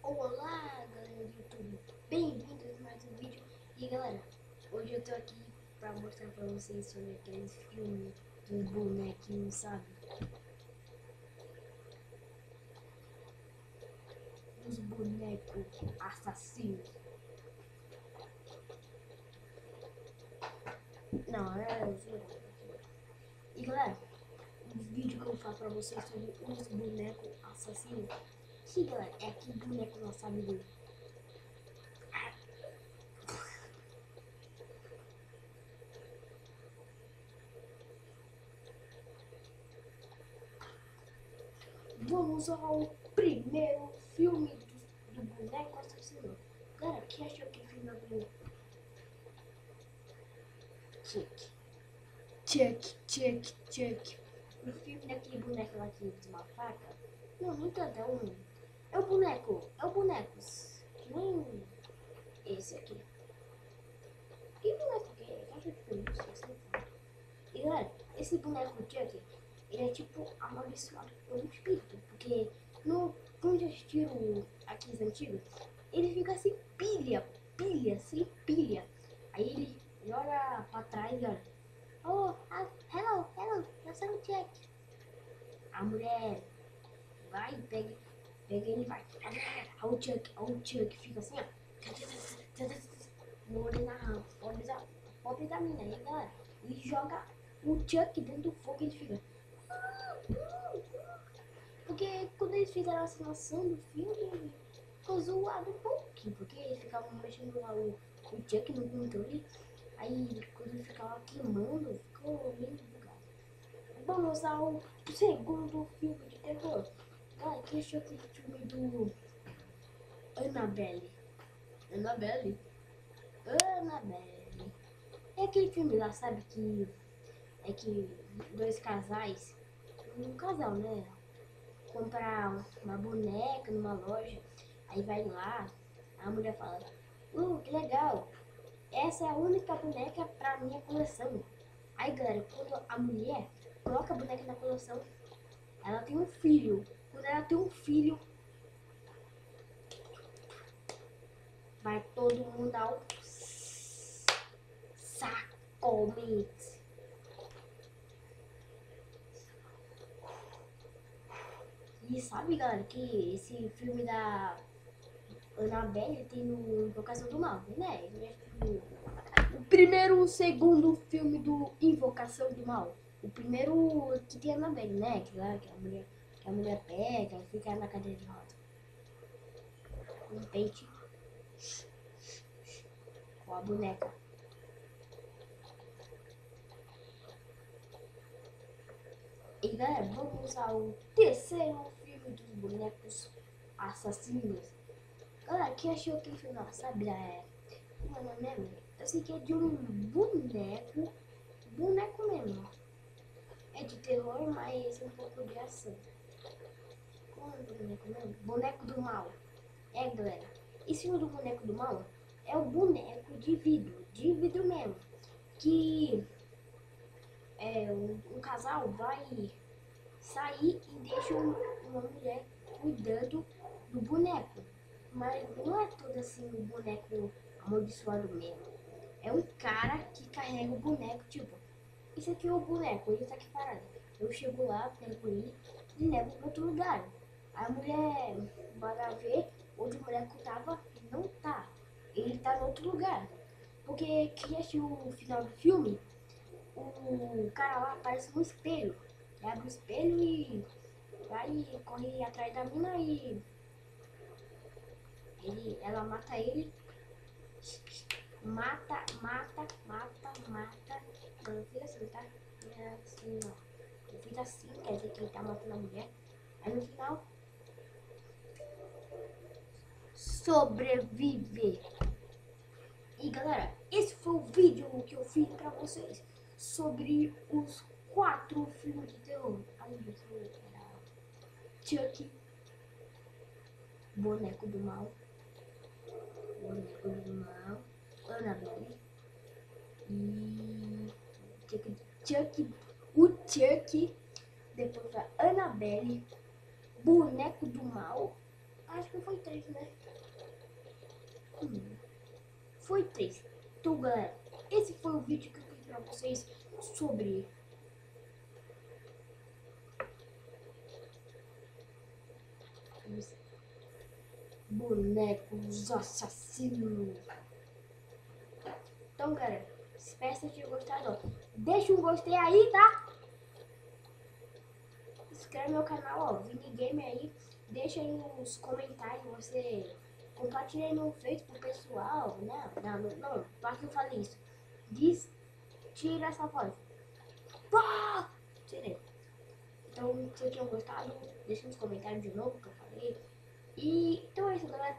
Olá, galera do YouTube, bem-vindos a mais um vídeo. E galera, hoje eu tô aqui pra mostrar pra vocês sobre aqueles filmes dos bonequinhos, sabe? Dos bonecos assassinos. Não, é os bonecos. E galera, o vídeo que eu falo pra vocês sobre os bonecos assassinos. Sim, galera, é aquele boneco não sabe do. Vamos ao primeiro filme do boneco assassino. Galera, quem achou que filme é do Chuck? Check. O filme daquele boneco lá que usa uma faca. Não, não tanto, é o boneco. É o bonecos. Que nem esse aqui. Que boneco que é? Caixa de pelúcia, assim. E galera, esse boneco Chuck, ele é tipo amaldiçoado por um espírito. Porque no, quando já assistiram aqueles antigos, ele fica sem sem pilha. Aí ele olha pra trás e olha. Oh, hello, eu sou o Chuck. A mulher vai, pega ele e vai. O Chuck fica assim, ó. No olho na pobre da mina. E galera, ele joga o Chuck dentro do fogo e ele fica. Porque quando eles fizeram a animação do filme, ficou zoado um pouquinho. Porque eles ficavam mexendo lá o Chuck no controle. Aí quando ele ficava queimando, ficou meio bugado. Vamos ao segundo filme de terror. Cara, que achou aquele filme do Annabelle? Annabelle? Annabelle. É aquele filme lá, sabe, que é que dois casais, um casal, né? Comprar uma boneca numa loja, aí vai lá, a mulher fala, que legal, essa é a única boneca pra minha coleção. Aí galera, quando a mulher coloca a boneca na coleção, ela tem um filho. Quando ela tem um filho, vai todo mundo ao sacomete. E sabe, galera, que esse filme da Annabelle tem no Invocação do Mal, né? O primeiro, o segundo filme do Invocação do Mal. O primeiro que tem a Annabelle, né? Que a mulher pega e fica na cadeira de roda. Com um pente com a boneca. E galera, vamos ao terceiro filme dos bonecos assassinos. Galera, quem achou que o final, sabe? Mano, é mesmo? Eu sei que é de um boneco mesmo. É de terror, mas um pouco de ação. Qual é o boneco mesmo? Boneco do mal. É, galera. Esse filme do boneco do mal é o boneco de vidro mesmo. Que um casal vai sair e deixa uma mulher cuidando do boneco. Mas não é todo assim o boneco amaldiçoado mesmo. É um cara que carrega o boneco, tipo, isso aqui é o boneco, ele tá aqui parado. Eu chego lá, pego ele e levo para outro lugar. A mulher vai lá ver onde o boneco tava e não tá. Ele tá em outro lugar. Porque quem assistiu o final do filme, o cara lá aparece no espelho. Ele abre o espelho e vai correr atrás da mina e ela mata ele. Mata. Não, eu fiz assim, tá? Não é assim, não. Eu fiz assim, quer dizer que ele tá matando a mulher. Aí no final, sobreviver. E galera, esse foi o vídeo que eu fiz pra vocês sobre os 4 filmes de terror. Além disso, era Chuck, Boneco do Mal, Annabelle e o Chuck, depois a Annabelle, Boneco do Mal, acho que foi 3. três, né? Foi três. Então, galera, esse foi o vídeo que eu fiz pra vocês sobre os bonecos assassinos. Então, galera, espero que vocês tenham gostado. Ó. Deixa um gostei aí, tá? Inscreve no meu canal, ó, Vini Game aí. Deixa aí nos comentários, você compartilha aí no Facebook pro pessoal. Não, para que eu falei isso. Tira essa voz. Pá! Tirei. Então, se vocês tenham gostado, deixa nos comentários de novo que eu falei. E então é isso, galera.